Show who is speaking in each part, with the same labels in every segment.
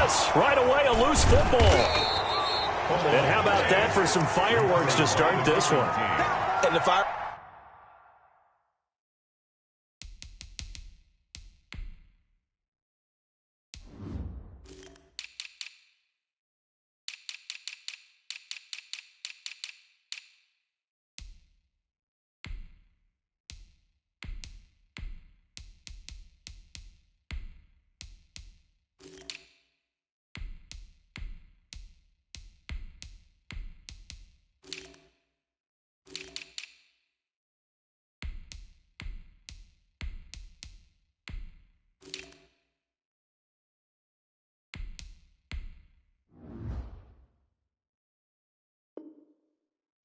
Speaker 1: pass. Right away, a loose football. And how about that for some fireworks to start this one?
Speaker 2: And the fire...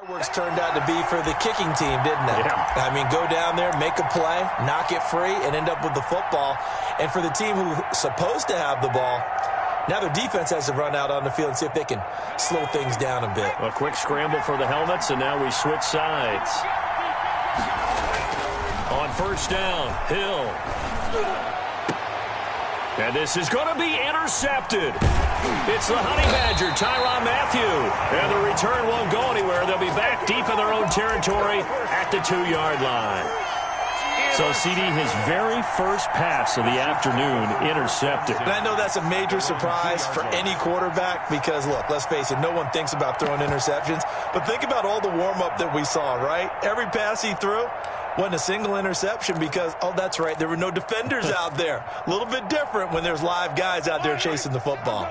Speaker 2: Fireworks turned out to be for the kicking team, didn't it?
Speaker 1: Yeah.
Speaker 2: I mean, go down there, make a play, knock it free, and end up with the football. And for the team who's supposed to have the ball, now their defense has to run out on the field and see if they can slow things down a bit.
Speaker 1: A quick scramble for the helmets, and now we switch sides. On first down, Hill. And this is going to be intercepted. It's the Honey Badger, Tyrann Mathieu. And the return won't go anywhere. They'll be back deep in their own territory at the 2-yard line. So, CD, his very first pass of the afternoon intercepted.
Speaker 2: And I know that's a major surprise for any quarterback because, look, let's face it, no one thinks about throwing interceptions. But think about all the warm-up that we saw, right? Every pass he threw wasn't a single interception because, oh, that's right, there were no defenders out there. A little bit different when there's live guys out there chasing the football.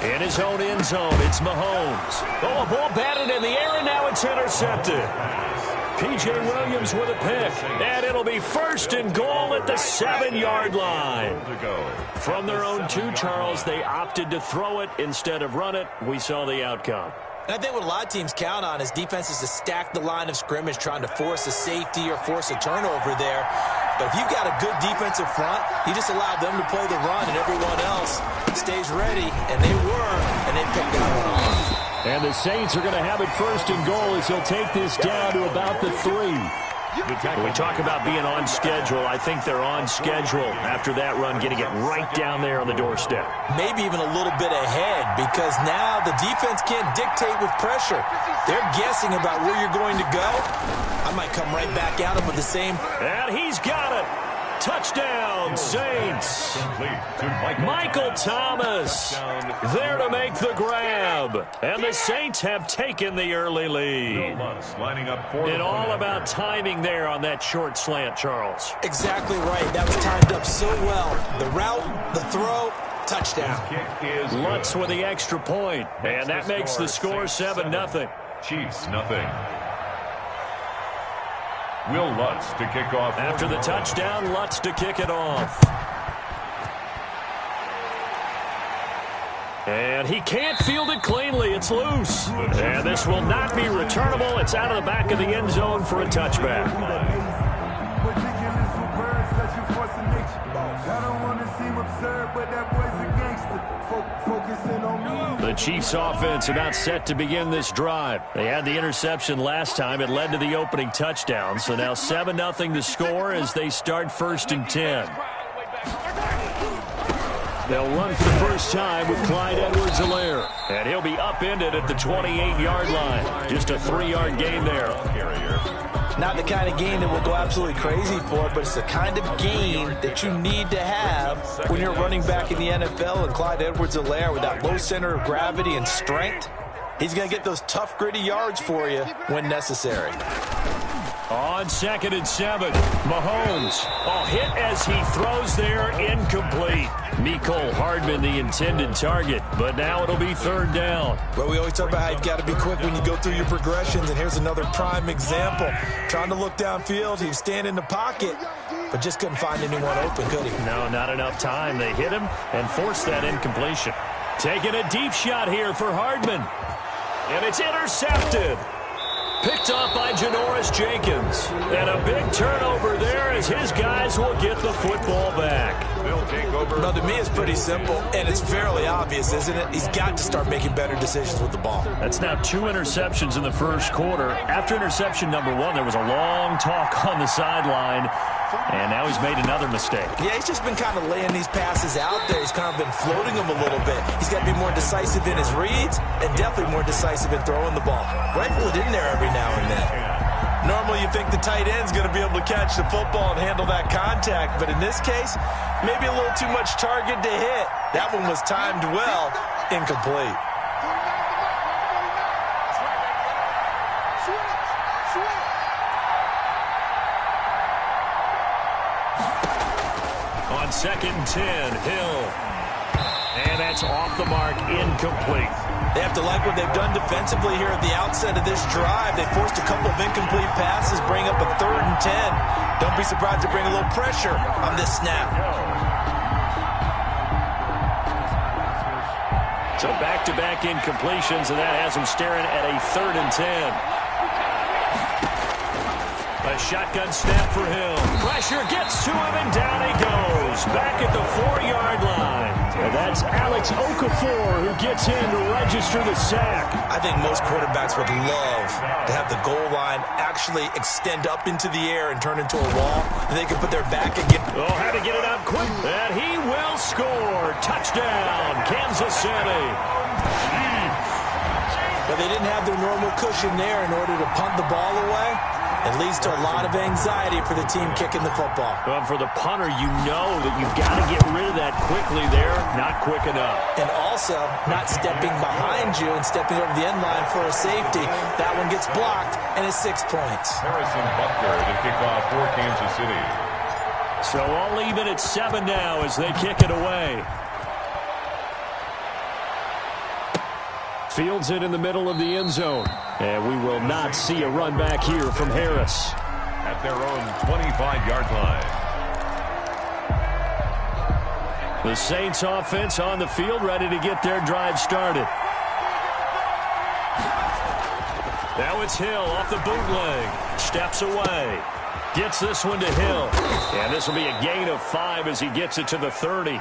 Speaker 1: In his own end zone, it's Mahomes. Oh, a ball batted in the air, and now it's intercepted. P.J. Williams with a pick, and it'll be first and goal at the 7-yard line. From their own 2, Charles, they opted to throw it instead of run it. We saw the outcome.
Speaker 2: And I think what a lot of teams count on is defenses to stack the line of scrimmage, trying to force a safety or force a turnover there. But if you've got a good defensive front, you just allow them to play the run, and everyone else stays ready, and they were, and they picked that one off.
Speaker 1: And the Saints are going to have it first and goal as he'll take this down to about the 3. When we talk about being on schedule, I think they're on schedule after that run, getting it right down there on the doorstep.
Speaker 2: Maybe even a little bit ahead because now the defense can't dictate with pressure. They're guessing about where you're going to go. I might come right back at him with the same.
Speaker 1: And he's got it. Touchdown, Saints. Michael Thomas there to make the grab. And the Saints have taken the early lead. And all about timing there on that short slant, Charles.
Speaker 2: Exactly right. That was timed up so well. The route, the throw, touchdown.
Speaker 1: Lutz with the extra point. And that makes the score 7-0.
Speaker 3: Chiefs, nothing. Will Lutz to kick off.
Speaker 1: After the touchdown, Lutz to kick it off. And he can't field it cleanly. It's loose. And this will not be returnable. It's out of the back of the end zone for a touchback. The Chiefs offense about set to begin this drive. They had the interception last time. It led to the opening touchdown. So now 7-0 to score as they start first and 10. They'll run for the first time with Clyde Edwards-Helaire. And he'll be upended at the 28-yard line. Just a 3-yard gain there.
Speaker 2: Not the kind of gain that we'll go absolutely crazy for, but it's the kind of gain that you need to have when you're running back in the NFL. And Clyde Edwards-Helaire, with that low center of gravity and strength, he's going to get those tough, gritty yards for you when necessary.
Speaker 1: On 2nd and 7, Mahomes. Hit as he throws there, incomplete. Mecole Hardman, the intended target, but now it'll be 3rd down.
Speaker 2: Well, we always talk about how you've got to be quick when you go through your progressions, and here's another prime example. Trying to look downfield, he was standing in the pocket, but just couldn't find anyone open, could he?
Speaker 1: No, not enough time. They hit him and forced that incompletion. Taking a deep shot here for Hardman. And it's intercepted. Picked off by Janoris Jenkins. And a big turnover there as his guys will get the football back.
Speaker 3: They'll take over.
Speaker 2: Now, to me, it's pretty simple, and it's fairly obvious, isn't it? He's got to start making better decisions with the ball.
Speaker 1: That's now 2 interceptions in the first quarter. After interception number 1, there was a long talk on the sideline, and now he's made another mistake.
Speaker 2: Yeah, he's just been kind of laying these passes out there. He's kind of been floating them a little bit. He's got to be more decisive in his reads and definitely more decisive in throwing the ball. Rifle it in there every now and then. Normally you think the tight end's going to be able to catch the football and handle that contact, but in this case, maybe a little too much target to hit. That one was timed well, incomplete.
Speaker 1: On 2nd and 10, Hill. And that's off the mark, incomplete.
Speaker 2: They have to like what they've done defensively here at the outset of this drive. They forced a couple of incomplete passes, bring up a 3rd and 10. Don't be surprised to bring a little pressure on this snap.
Speaker 1: So back-to-back incompletions, and that has them staring at a 3rd and 10. A shotgun snap for Hill. Pressure gets to him, and down he goes. Back at the 4-yard line. And that's Alex Okafor who gets in to register the sack.
Speaker 2: I think most quarterbacks would love to have the goal line actually extend up into the air and turn into a wall. They can put their back against.
Speaker 1: Oh, had to get it out quick. And he will score. Touchdown, Kansas City.
Speaker 2: But they didn't have their normal cushion there in order to punt the ball away. It leads to a lot of anxiety for the team kicking the football.
Speaker 1: Well, for the punter, you know that you've got to get rid of that quickly there. Not quick enough.
Speaker 2: And also, not stepping behind you and stepping over the end line for a safety. That one gets blocked, and it's 6 points.
Speaker 3: Harrison Butker to kick off for Kansas City.
Speaker 1: So all even at 7 now as they kick it away. Fields it in the middle of the end zone. And we will not see a run back here from Harris.
Speaker 3: At their own 25-yard line.
Speaker 1: The Saints offense on the field, ready to get their drive started. Now it's Hill off the bootleg. Steps away. Gets this one to Hill. And this will be a gain of 5 as he gets it to the 30.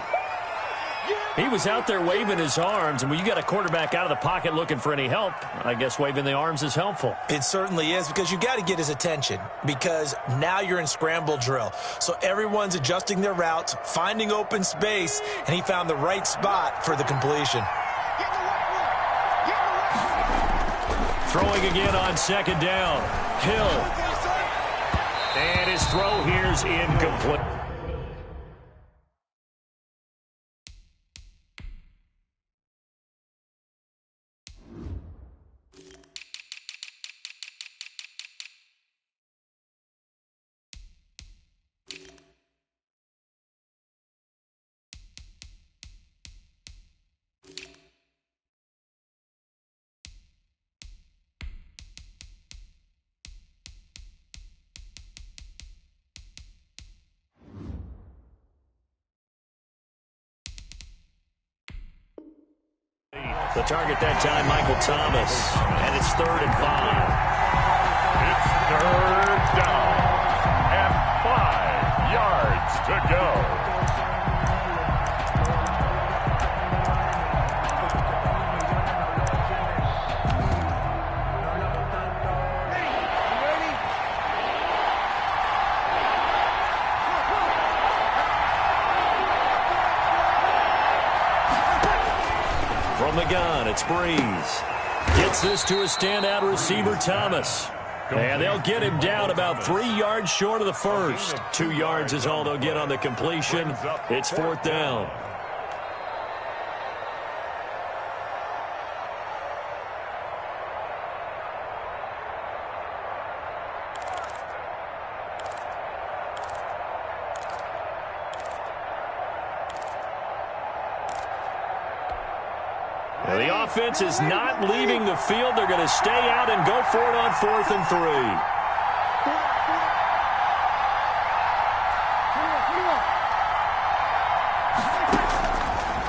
Speaker 1: He was out there waving his arms, and when you got a quarterback out of the pocket looking for any help, I guess waving the arms is helpful.
Speaker 2: It certainly is, because you got to get his attention, because now you're in scramble drill. So everyone's adjusting their routes, finding open space, and he found the right spot for the completion.
Speaker 1: Throwing again on 2nd down. Hill. And his throw here's incomplete. The target that time, Michael Thomas. And it's 3rd and 5.
Speaker 3: It's 3rd down and 5 yards to go.
Speaker 1: From the gun, it's Breeze. Gets this to a standout receiver, Thomas. And they'll get him down about 3 yards short of the first. 2 yards is all they'll get on the completion. It's 4th down. Well, the offense is not leaving the field. They're going to stay out and go for it on 4th and 3.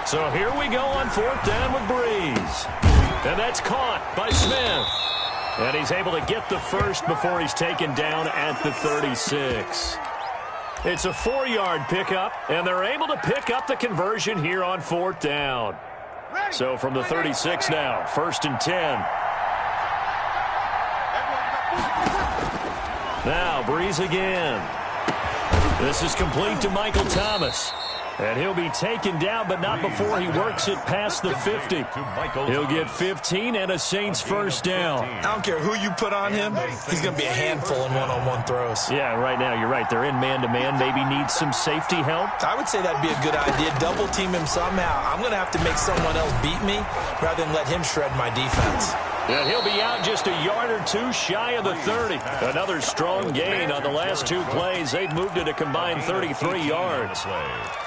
Speaker 1: So here we go on 4th down with Breeze. And that's caught by Smith. And he's able to get the first before he's taken down at the 36. It's a 4-yard pickup, and they're able to pick up the conversion here on 4th down. So from the 36 now, 1st and 10. Now Breeze again. This is complete to Michael Thomas. And he'll be taken down, but not before he works it past the 50. He'll get 15 and a Saints first down.
Speaker 2: I don't care who you put on him. He's going to be a handful in one-on-one throws.
Speaker 1: Yeah, right now you're right. They're in man-to-man. Maybe need some safety help.
Speaker 2: I would say that'd be a good idea. Double team him somehow. I'm going to have to make someone else beat me rather than let him shred my defense.
Speaker 1: And he'll be out just a yard or two shy of the 30. Another strong gain on the last 2 plays. They've moved it a combined 33 yards.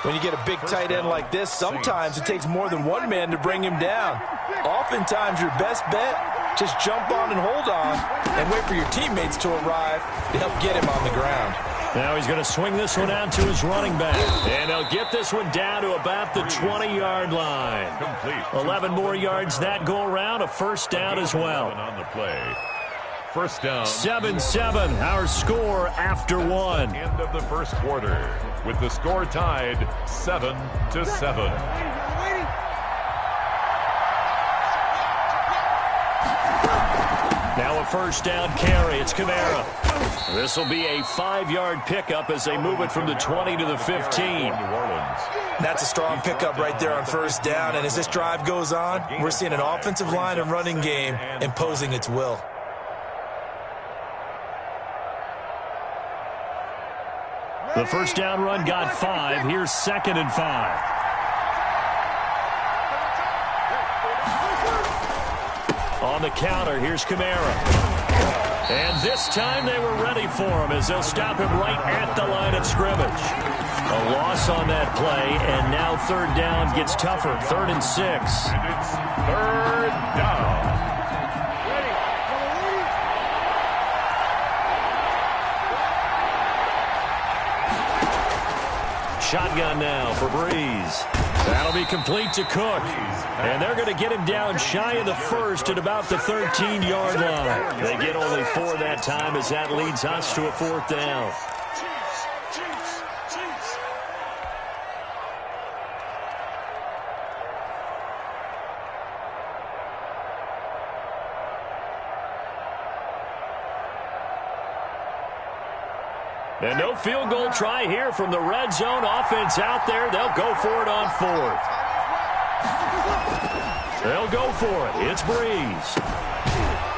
Speaker 2: When you get a big tight end like this, sometimes it takes more than one man to bring him down. Oftentimes, your best bet, just jump on and hold on and wait for your teammates to arrive to help get him on the ground.
Speaker 1: Now he's going to swing this one out to his running back. And they'll get this one down to about the 20-yard line.
Speaker 3: Complete.
Speaker 1: 11 more yards that go around. A first down as well.
Speaker 3: On the play. First down.
Speaker 1: 7-7, our score after 1.
Speaker 3: End of the first quarter with the score tied 7-7.
Speaker 1: Now a first down carry. It's Kamara. This will be a 5-yard pickup as they move it from the 20 to the 15.
Speaker 2: That's a strong pickup right there on first down. And as this drive goes on, we're seeing an offensive line and running game imposing its will.
Speaker 1: The first down run got 5. Here's 2nd and 5. On the counter, here's Kamara. And this time they were ready for him as they'll stop him right at the line of scrimmage. A loss on that play, and now 3rd down gets tougher. 3rd and 6.
Speaker 3: And it's 3rd down.
Speaker 1: Shotgun now for Breeze. That'll be complete to Cook. And they're going to get him down shy of the 1st at about the 13-yard line. They get only 4 that time as that leads us to a 4th down. And no field goal try here from the red zone. Offense out there. They'll go for it on 4th. They'll go for it. It's Breeze.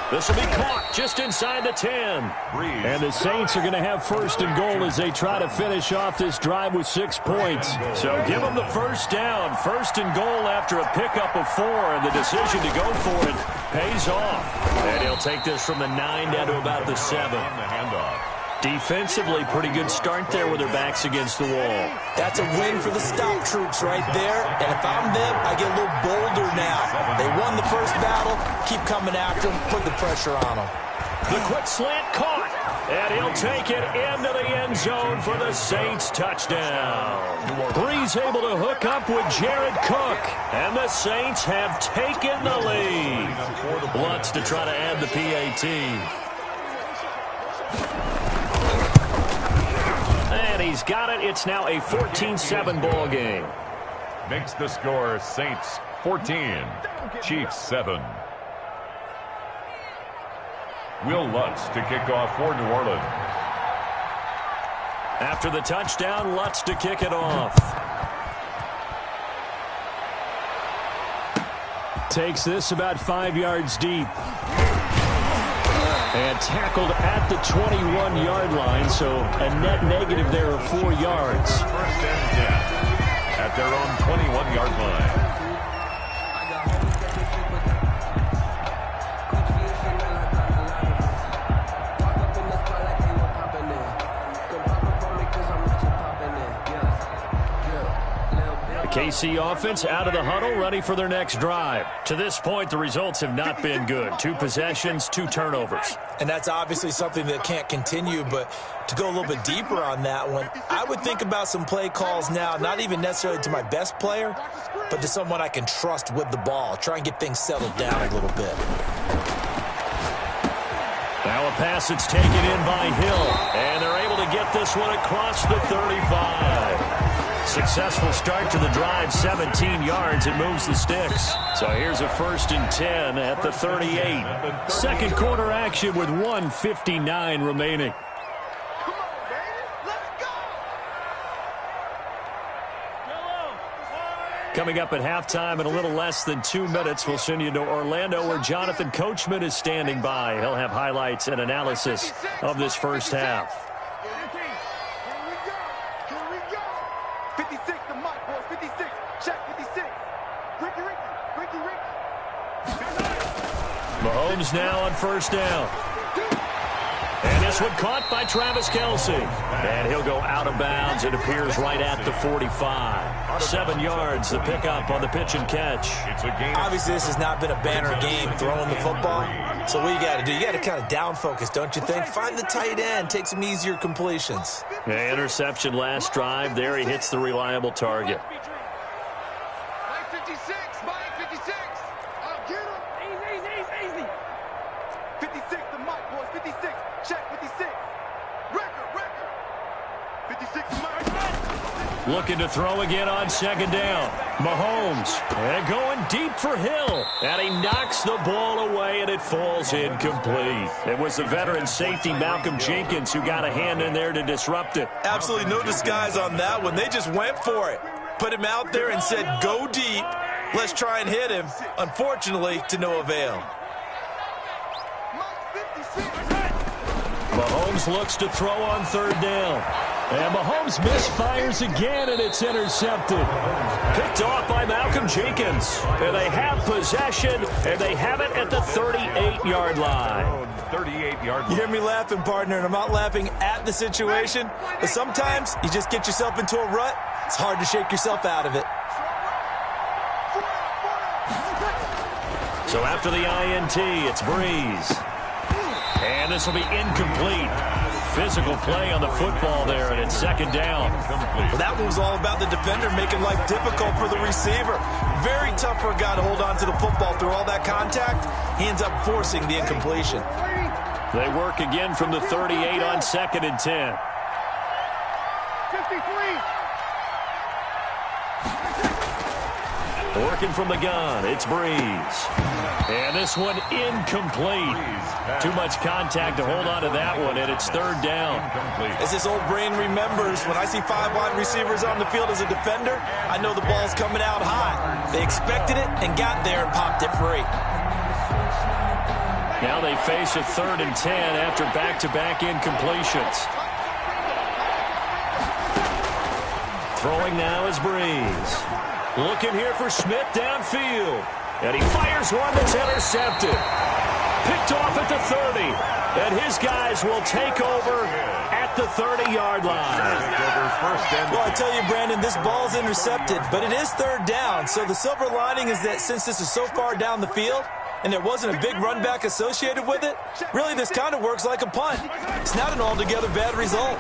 Speaker 1: This will be caught just inside the 10. And the Saints are going to have 1st and goal as they try to finish off this drive with 6 points. So give them the first down. 1st and goal after a pickup of 4. And the decision to go for it pays off. And he'll take this from the 9 down to about the 7.
Speaker 3: The handoff.
Speaker 1: Defensively, pretty good start there with their backs against the wall.
Speaker 2: That's a win for the stop troops right there. And if I'm them, I get a little bolder now. They won the first battle. Keep coming after them. Put the pressure on them.
Speaker 1: The quick slant caught. And he'll take it into the end zone for the Saints touchdown. Breeze able to hook up with Jared Cook. And the Saints have taken the lead. Lutz to try to add the PAT. And he's got it. It's now a 14-7 ball game.
Speaker 3: Makes the score Saints 14, Chiefs 7. Will Lutz to kick off for New Orleans.
Speaker 1: After the touchdown, Lutz to kick it off. Takes this about 5 yards deep. And tackled at the 21-yard line, so a net negative there of 4 yards.
Speaker 3: 1st and 10 at their own 21-yard line.
Speaker 1: KC offense out of the huddle, ready for their next drive. To this point, the results have not been good. 2 possessions, 2 turnovers.
Speaker 2: And that's obviously something that can't continue, but to go a little bit deeper on that one, I would think about some play calls now, not even necessarily to my best player, but to someone I can trust with the ball. Try and get things settled down a little bit.
Speaker 1: pass that's taken in by Hill. And they're able to get this one across the 35. Successful start to the drive, 17 yards. It moves the sticks. So here's a 1st and 10 at the 38. Second quarter action with 1:59 remaining. Coming up at halftime in a little less than 2 minutes, we'll send you to Orlando where Jonathan Coachman is standing by. He'll have highlights and analysis of this first half.
Speaker 4: 56 to Mike, boys. 56. Check 56. Ricky.
Speaker 1: Mahomes now on first down. And this one caught by Travis Kelce. And he'll go out of bounds. It appears right at the 45. 7 yards, the pickup on the pitch and catch.
Speaker 2: Obviously, this has not been a banner game throwing the football. So what you got to do, you got to kind of down focus, don't you think? Find the tight end, take some easier completions.
Speaker 1: Yeah, interception last drive. There he hits the reliable target.
Speaker 4: Mike 56. Mike 56. I'll get him. Easy. 56 to Mike, boys. 56. Check 56. Record. 56 to Mike.
Speaker 1: Looking to throw again on second down. Mahomes, and going deep for Hill. And he knocks the ball away, and it falls incomplete. It was the veteran safety, Malcolm Jenkins, who got a hand in there to disrupt it.
Speaker 2: Absolutely no disguise on that one. They just went for it. Put him out there and said, go deep. Let's try and hit him. Unfortunately, to no avail.
Speaker 1: Mahomes looks to throw on third down. And Mahomes misfires again, and it's intercepted. Picked off by Malcolm Jenkins. And they have possession, and they have it at the 38-yard line.
Speaker 3: 38-yard line.
Speaker 2: You hear me laughing, partner, and I'm not laughing at the situation. But sometimes you just get yourself into a rut. It's hard to shake yourself out of it.
Speaker 1: So after the INT, it's Breeze. And this will be incomplete. Physical play on the football there, and it's second down.
Speaker 2: Well, that one was all about the defender making life difficult for the receiver. Very tough for a guy to hold on to the football through all that contact. He ends up forcing the incompletion.
Speaker 1: They work again from the 38 on 2nd and 10.
Speaker 4: 53.
Speaker 1: Working from the gun, it's Breeze. And this one incomplete. Too much contact to hold on to that one, and it's third down.
Speaker 2: As this old brain remembers, when I see 5 wide receivers on the field as a defender, I know the ball's coming out hot. They expected it and got there and popped it free.
Speaker 1: Now they face a 3rd and 10 after back-to-back incompletions. Throwing now is Breeze. Looking here for Smith downfield. And he fires one that's intercepted. Picked off at the 30. And his guys will take over at the 30-yard line.
Speaker 2: Well, I tell you, Brandon, this ball's intercepted, but it is third down. So the silver lining is that since this is so far down the field and there wasn't a big run back associated with it, really this kind of works like a punt. It's not an altogether bad result.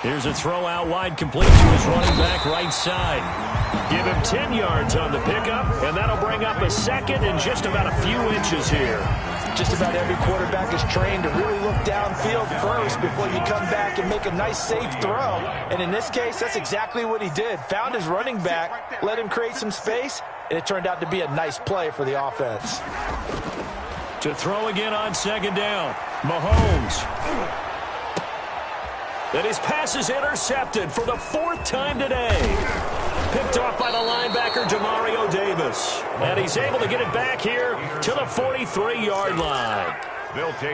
Speaker 1: Here's a throw out wide, complete to his running back right side. Give him 10 yards on the pickup, and that'll bring up a second and just about a few inches here.
Speaker 2: Just about every quarterback is trained to really look downfield first before you come back and make a nice, safe throw. And in this case, that's exactly what he did. Found his running back, let him create some space, and it turned out to be a nice play for the offense.
Speaker 1: To throw again on second down, Mahomes. And his pass is intercepted for the 4th time today. Picked off by the linebacker, Demario Davis. And he's able to get it back here to the 43-yard line.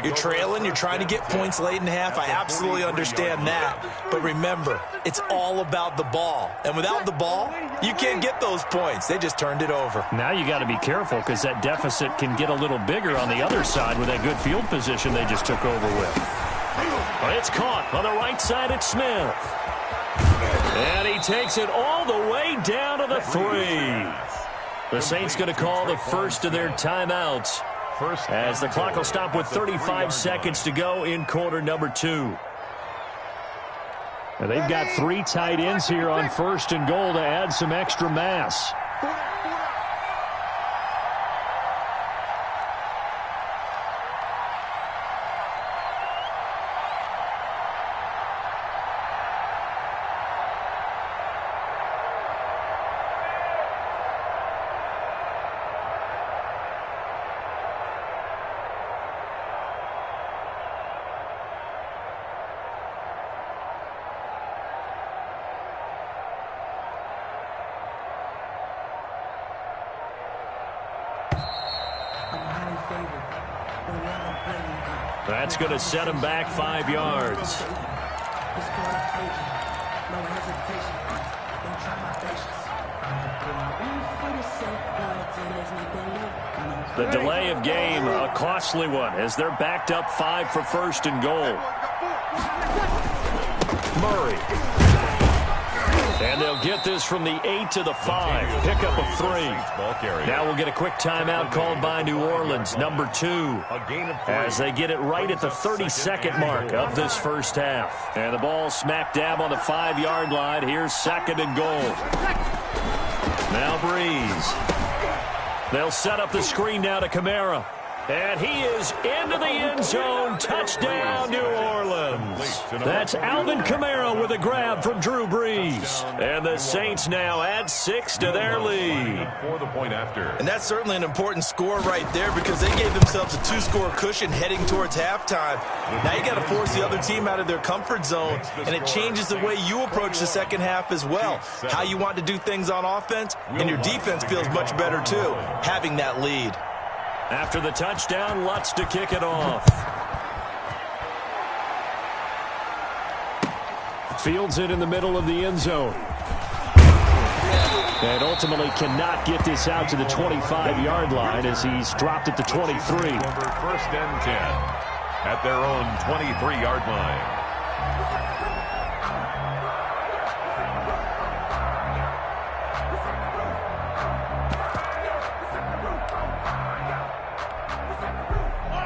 Speaker 2: You're trailing, you're trying to get points late in half. I absolutely understand that. But remember, it's all about the ball. And without the ball, you can't get those points. They just turned it over.
Speaker 1: Now you got to be careful because that deficit can get a little bigger on the other side with that good field position they just took over with. It's caught on the right side. It's Smith. And he takes it all the way down to the 3. The Saints going to call the first of their timeouts as the clock will stop with 35 seconds to go in quarter number 2. And they've got 3 tight ends here on 1st and goal to add some extra mass. That's going to set him back 5 yards. The delay of game, a costly one, as they're backed up 5 for first and goal. Murray. And they'll get this from the 8 to the 5. Pickup of 3. Now we'll get a quick timeout called by New Orleans, number 2, as they get it right at the 32nd mark of this first half. And the ball smack dab on the 5-yard line. Here's second and goal. Now Breeze. They'll set up the screen now to Kamara. And he is into the end zone. Touchdown, New Orleans. That's Alvin Kamara with a grab from Drew Brees. And the Saints now add 6 to their lead.
Speaker 3: For the point after.
Speaker 2: And that's certainly an important score right there because they gave themselves a 2-score cushion heading towards halftime. Now you got to force the other team out of their comfort zone, and it changes the way you approach the second half as well. How you want to do things on offense, and your defense feels much better too, having that lead.
Speaker 1: After the touchdown, Lutz to kick it off. Fields it in the middle of the end zone. And ultimately cannot get this out to the 25-yard line as he's dropped it to 23.
Speaker 3: First and 10 at their own 23-yard line.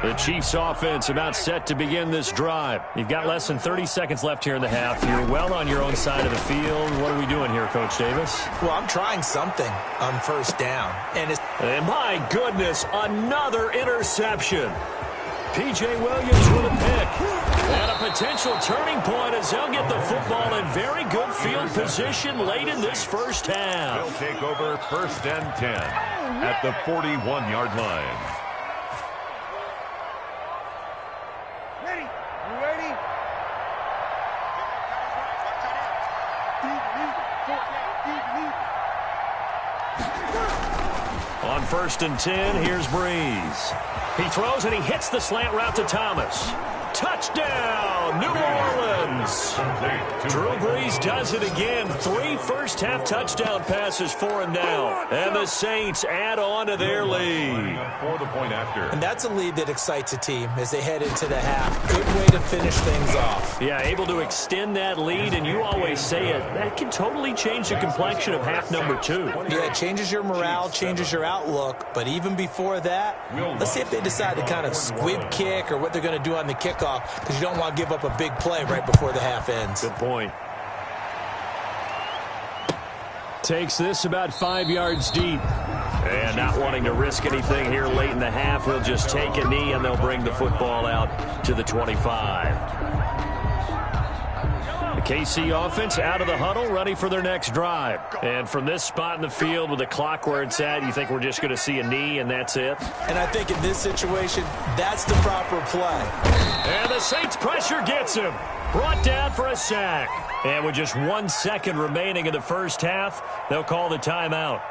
Speaker 1: The Chiefs offense about set to begin this drive. You've got less than 30 seconds left here in the half. You're well on your own side of the field. What are we doing here, Coach Davis?
Speaker 2: Well, I'm trying something on first down.
Speaker 1: And my goodness, another interception. P.J. Williams with a pick. And a potential turning point as they'll get the football in very good field position late in this first half.
Speaker 3: They'll take over first and 10 at the 41-yard line.
Speaker 1: On first and 10, here's Breeze. He throws and he hits the slant route to Thomas. Touchdown, New Orleans. Drew Brees does it again. 3 first-half touchdown passes for him now. And the Saints add on to their lead.
Speaker 3: For the point after.
Speaker 2: And that's a lead that excites a team as they head into the half. Good way to finish things off.
Speaker 1: Yeah, able to extend that lead, and you always say it, that can totally change the complexion of half number 2.
Speaker 2: Yeah, it changes your morale, changes your outlook. But even before that, let's see if they decide to kind of squib kick or what they're going to do on the kickoff, because you don't want to give up a big play right before the half ends.
Speaker 1: Good point. Takes this about 5 yards deep. And not wanting to risk anything here late in the half, he'll just take a knee and they'll bring the football out to the 25. The KC offense out of the huddle, ready for their next drive. And from this spot in the field with the clock where it's at, you think we're just going to see a knee and that's it?
Speaker 2: And I think in this situation, that's the proper play.
Speaker 1: And the Saints pressure gets him. Brought down for a sack. And with just 1 second remaining in the first half, they'll call the timeout.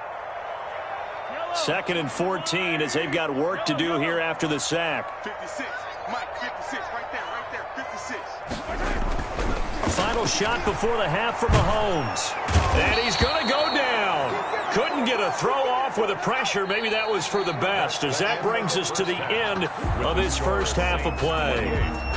Speaker 1: 2nd and 14 as they've got work to do here after the sack.
Speaker 4: 56, Mike, 56, right there, 56.
Speaker 1: Final shot before the half from Mahomes. And he's going to go down. Couldn't get a throw off with the pressure. Maybe that was for the best, as that brings us to the end of this first half of play.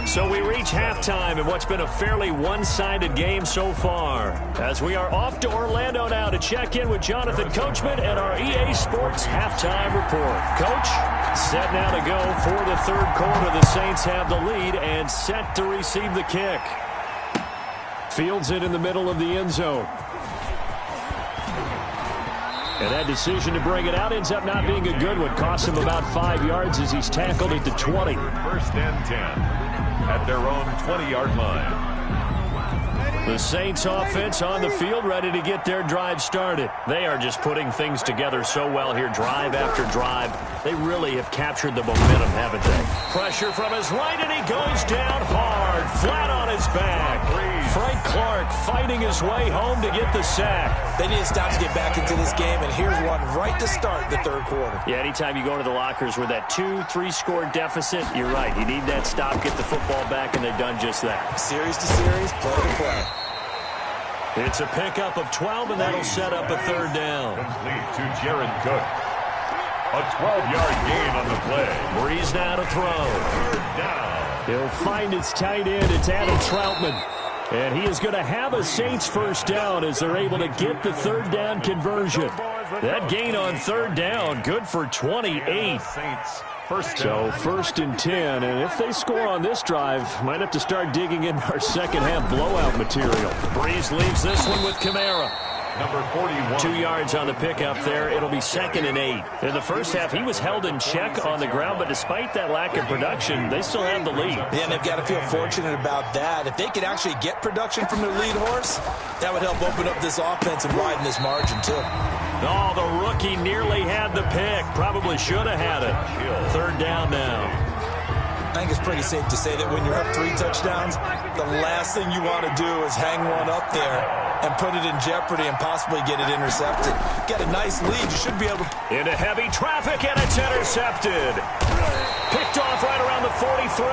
Speaker 1: So we reach halftime in what's been a fairly one-sided game so far, as we are off to Orlando now to check in with Jonathan Coachman and our EA Sports halftime report. Coach, set now to go for the third quarter. The Saints have the lead and set to receive the kick. Fields it in the middle of the end zone. And that decision to bring it out ends up not being a good one. Costs him about 5 yards as he's tackled at the 20.
Speaker 3: First and 10 at their own 20-yard line.
Speaker 1: The Saints offense on the field, ready to get their drive started. They are just putting things together so well here, drive after drive. They really have captured the momentum, haven't they? Pressure from his right, and he goes down hard, flat on his back. Frank Clark fighting his way home to get the sack.
Speaker 2: They need to stop to get back into this game, and here's one right to start the third quarter.
Speaker 1: Yeah, anytime you go to the lockers with that 2-3 score deficit, you're right. You need that stop, get the football back, and they've done just that.
Speaker 2: Series to series, play to play.
Speaker 1: It's a pickup of 12, and that'll set up a third down.
Speaker 3: Complete to Jared Cook. A 12-yard gain on the play.
Speaker 1: Breeze now to throw.
Speaker 3: Third down.
Speaker 1: He'll find his tight end. It's Adam Troutman. And he is going to have a Saints first down as they're able to get the third down conversion. That gain on third down, good for 28.
Speaker 3: Saints first
Speaker 1: So
Speaker 3: down.
Speaker 1: 1st and 10, and if they score on this drive, might have to start digging in our second half blowout material. Breeze leaves this one with Kamara.
Speaker 3: Number 41.
Speaker 1: 2 yards on the pickup there. It'll be 2nd and 8. In the first half, he was held in check on the ground, but despite that lack of production, they still have the lead.
Speaker 2: Yeah, and they've got to feel fortunate about that. If they could actually get production from their lead horse, that would help open up this offense and widen this margin, too.
Speaker 1: Oh, the rookie nearly had the pick. Probably should have had it. Third down now.
Speaker 2: I think it's pretty safe to say that when you're up 3 touchdowns, the last thing you want to do is hang one up there and put it in jeopardy and possibly get it intercepted. Get a nice lead. You should be able to.
Speaker 1: Into heavy traffic, and it's intercepted. Picked off right around the 43.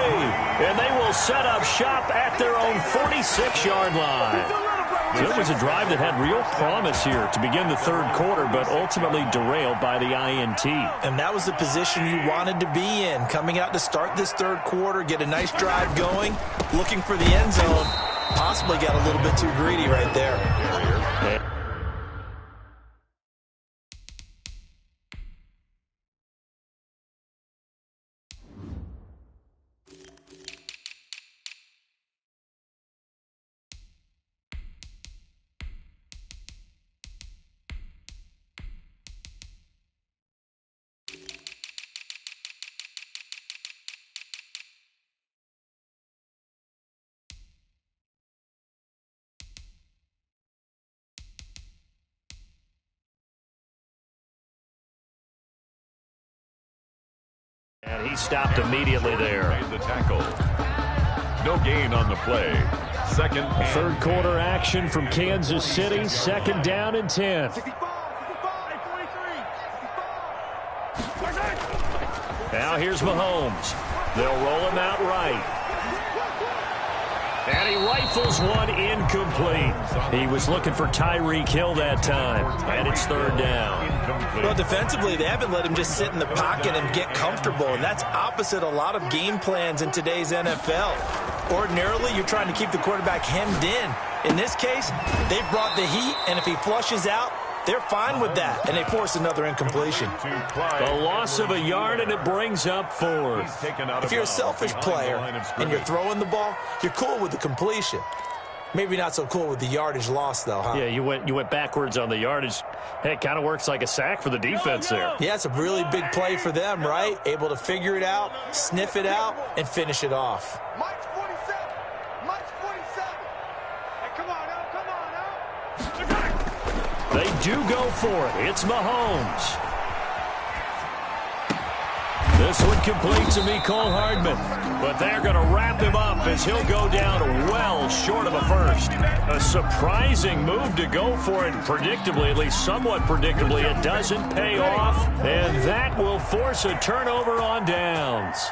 Speaker 1: And they will set up shop at their own 46-yard line. So it was a drive that had real promise here to begin the third quarter, but ultimately derailed by the INT.
Speaker 2: And that was the position you wanted to be in. Coming out to start this third quarter, get a nice drive going, looking for the end zone. Possibly got a little bit too greedy right there.
Speaker 1: And he stopped immediately there.
Speaker 3: Made the tackle. No gain on the play. Second and
Speaker 1: Third quarter action from Kansas City. 2nd down and 10.
Speaker 4: 65, 43, 65.
Speaker 1: Now here's Mahomes. They'll roll him out right. And he rifles one incomplete. He was looking for Tyreek Hill that time. And it's third down.
Speaker 2: Well, defensively, they haven't let him just sit in the pocket and get comfortable, and that's opposite a lot of game plans in today's NFL. Ordinarily, you're trying to keep the quarterback hemmed in. In this case, they brought the heat, and if he flushes out, they're fine with that, and they force another incompletion.
Speaker 1: The loss of a yard, and it brings up 4th.
Speaker 2: If you're a selfish player and you're throwing the ball, you're cool with the completion. Maybe not so cool with the yardage loss, though, huh?
Speaker 1: Yeah, you went backwards on the yardage. Hey, it kind of works like a sack for the defense there.
Speaker 2: Yeah, it's a really big play for them, right? Able to figure it out, sniff it out, and finish it off.
Speaker 4: Mike's 47. Mike's 47. Hey, come on now. Come on now.
Speaker 1: They do go for it. It's Mahomes. This one complete to Mecole Hardman. But they're going to wrap him up as he'll go down well short of a first. A surprising move to go for it. Predictably, at least somewhat predictably, it doesn't pay off. And that will force a turnover on downs.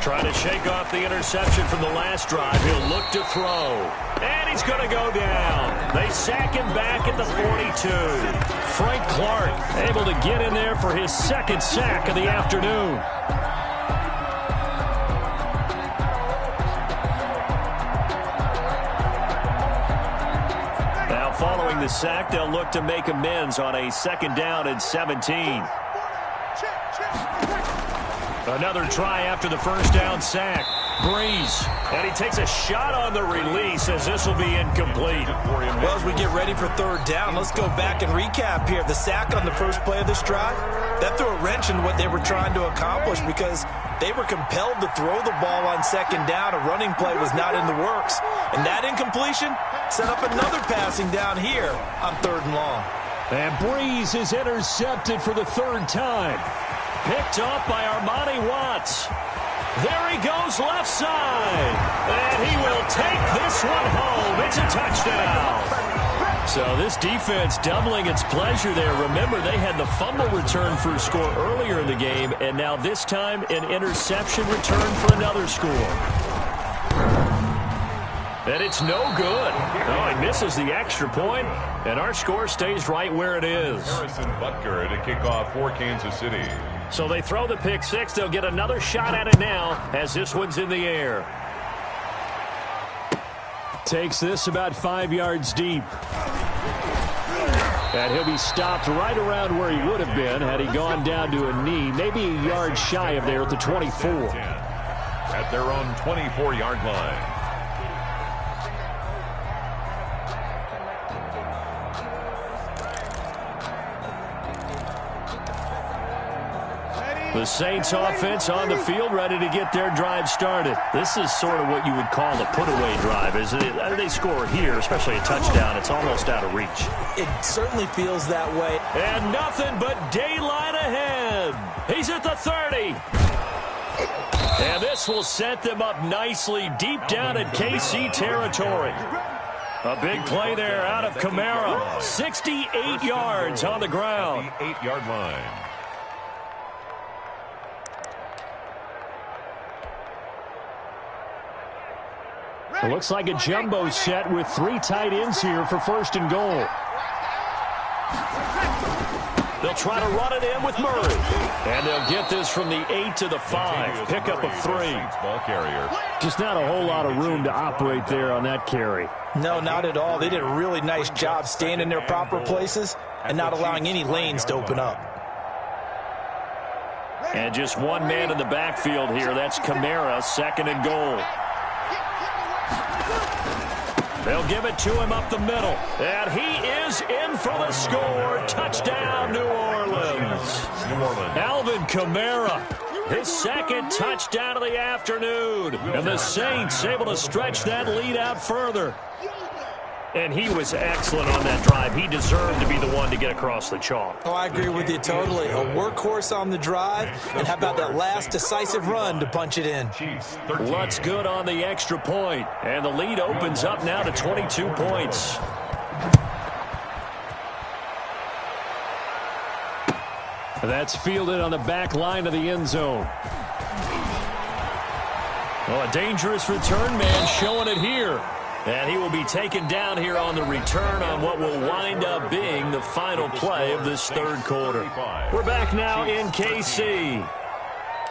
Speaker 1: Trying to shake off the interception from the last drive. He'll look to throw. And he's going to go down. They sack him back at the 42. Frank Clark able to get in there for his 2nd sack of the afternoon. Now following the sack, they'll look to make amends on a 2nd down and 17. Another try after the first down sack. Breeze. And he takes a shot on the release as this will be incomplete.
Speaker 2: Well, as we get ready for third down, let's go back and recap here. The sack on the first play of this drive, That threw a wrench in what they were trying to accomplish because they were compelled to throw the ball on second down. A running play was not in the works. And that incompletion set up another passing down here on 3rd and long.
Speaker 1: And Breeze is intercepted for the 3rd time. Picked up by Armani Watts. There he goes left side. And he will take this one home. It's a touchdown. So this defense doubling its pleasure there. Remember, they had the fumble return for a score earlier in the game, and now this time an interception return for another score. And it's no good. Oh, he misses the extra point, and our score stays right where it is.
Speaker 3: Harrison Butker to kick off for Kansas City.
Speaker 1: So they throw the pick six. They'll get another shot at it now as this one's in the air. Takes this about 5 yards deep. And he'll be stopped right around where he would have been had he gone down to a knee, maybe a yard shy of there at the 24.
Speaker 3: At their own 24-yard line.
Speaker 1: The Saints offense on the field, ready to get their drive started. This is sort of what you would call a put-away drive, isn't it? They score here, especially a touchdown. It's almost out of reach.
Speaker 2: It certainly feels that way.
Speaker 1: And nothing but daylight ahead. He's at the 30. And this will set them up nicely deep down in KC territory. A big play there out of Kamara. 68 yards on the ground.
Speaker 3: 8-yard line.
Speaker 1: It looks like a jumbo set with 3 tight ends here for 1st and goal. They'll try to run it in with Murray. And they'll get this from the 8 to the 5. Pickup of 3. Just not a whole lot of room to operate there on that carry.
Speaker 2: No, not at all. They did a really nice job staying in their proper places and not allowing any lanes to open up.
Speaker 1: And just one man in the backfield here. That's Kamara, 2nd and goal. They'll give it to him up the middle. And he is in for the score. Touchdown, New Orleans. Alvin Kamara, his 2nd touchdown of the afternoon. And the Saints able to stretch that lead out further. And he was excellent on that drive. He deserved to be the one to get across the chalk.
Speaker 2: Oh, I agree with you totally. A workhorse on the drive. And how about that last decisive run to punch it in?
Speaker 1: Lutz good on the extra point. And the lead opens up now to 22 points. That's fielded on the back line of the end zone. Well, a dangerous return man showing it here. And he will be taken down here on the return on what will wind up being the final play of this 3rd quarter. We're back now in KC.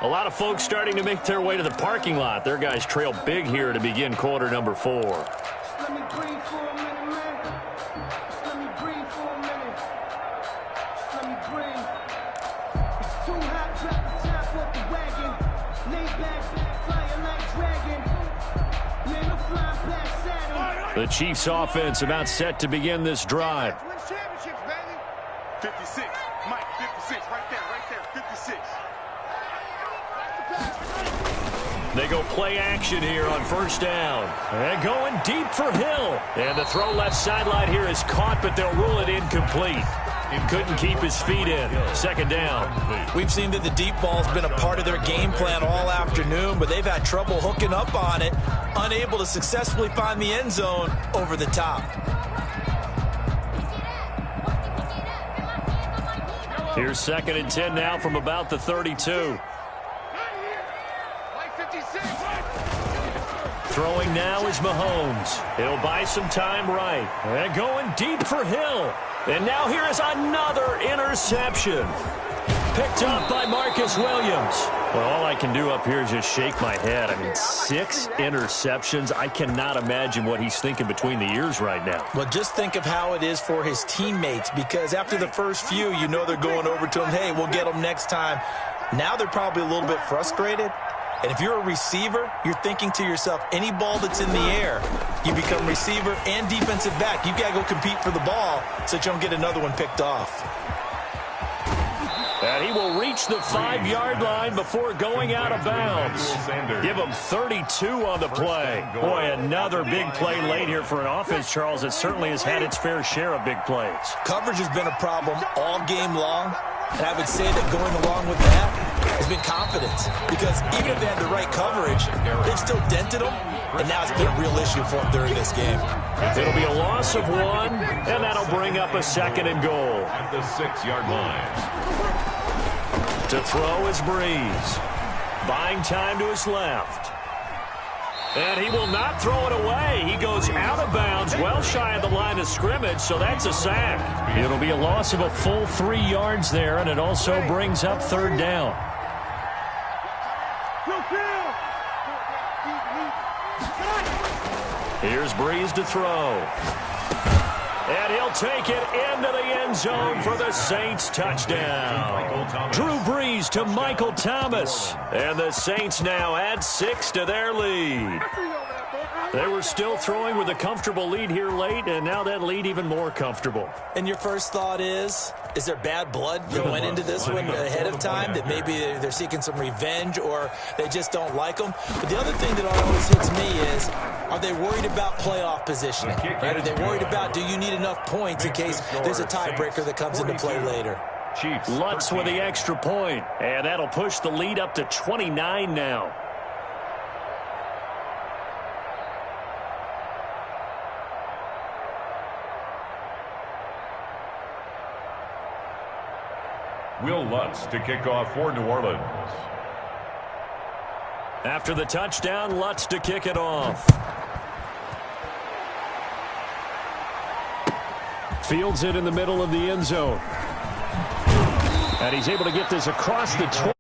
Speaker 1: A lot of folks starting to make their way to the parking lot. Their guys trail big here to begin quarter number 4.
Speaker 5: Let me breathe for a minute, man. Let me breathe for a minute. Let me breathe. It's too hot, drop the top off the wagon. Lay back, flying like dragon. Man, I'm flying past Saturn.
Speaker 1: The Chiefs offense about set to begin this drive.
Speaker 4: Win championships, baby. 56. Mike, 56. Right there, 56.
Speaker 1: They go play action here on 1st down. And going deep for Hill. And the throw left sideline here is caught, but they'll rule it incomplete. He couldn't keep his feet in. 2nd down.
Speaker 2: We've seen that the deep ball's been a part of their game plan all afternoon, but they've had trouble hooking up on it, unable to successfully find the end zone over the top.
Speaker 1: Here's 2nd and 10 now from about the 32. Throwing now is Mahomes. He'll buy some time right. And going deep for Hill. And now here is another interception. Picked up by Marcus Williams. Well, all I can do up here is just shake my head. I mean, 6 interceptions. I cannot imagine what he's thinking between the ears right now.
Speaker 2: Well, just think of how it is for his teammates, because after the first few, you know they're going over to him, hey, we'll get him next time. Now they're probably a little bit frustrated. And if you're a receiver, you're thinking to yourself, any ball that's in the air, you become receiver and defensive back. You've got to go compete for the ball so that you don't get another one picked off.
Speaker 1: And he will reach the 5-yard line before going out of bounds. Give him 32 on the play. Boy, another big play late here for an offense, Charles, that certainly has had its fair share of big plays.
Speaker 2: Coverage has been a problem all game long, and I would say that going along with that has been confidence, because even if they had the right coverage, they've still dented them, and now it's been a real issue for them during this game.
Speaker 1: It'll be a loss of 1, and that'll bring up a 2nd and goal.
Speaker 3: At the 6-yard line.
Speaker 1: To throw is Breeze. Buying time to his left. And he will not throw it away. He goes out of bounds, well shy of the line of scrimmage, so that's a sack. It'll be a loss of a full 3 yards there, and it also brings up 3rd down. Here's Breeze to throw. And he'll take it into the end zone for the Saints touchdown. Drew Brees to Michael Thomas. And the Saints now add 6 to their lead. They were still throwing with a comfortable lead here late, and now that lead even more comfortable.
Speaker 2: And your first thought is there bad blood that went into this one ahead of time, that maybe they're seeking some revenge or they just don't like them? But the other thing that always hits me is, are they worried about playoff positioning? Right? Are they worried about, do you need enough points in case there's a tiebreaker that comes into play later?
Speaker 1: Lutz with the extra point, and that'll push the lead up to 29 now.
Speaker 3: Will Lutz to kick off for New Orleans.
Speaker 1: After the touchdown, Lutz to kick it off. Fields it in the middle of the end zone. And he's able to get this across the 20.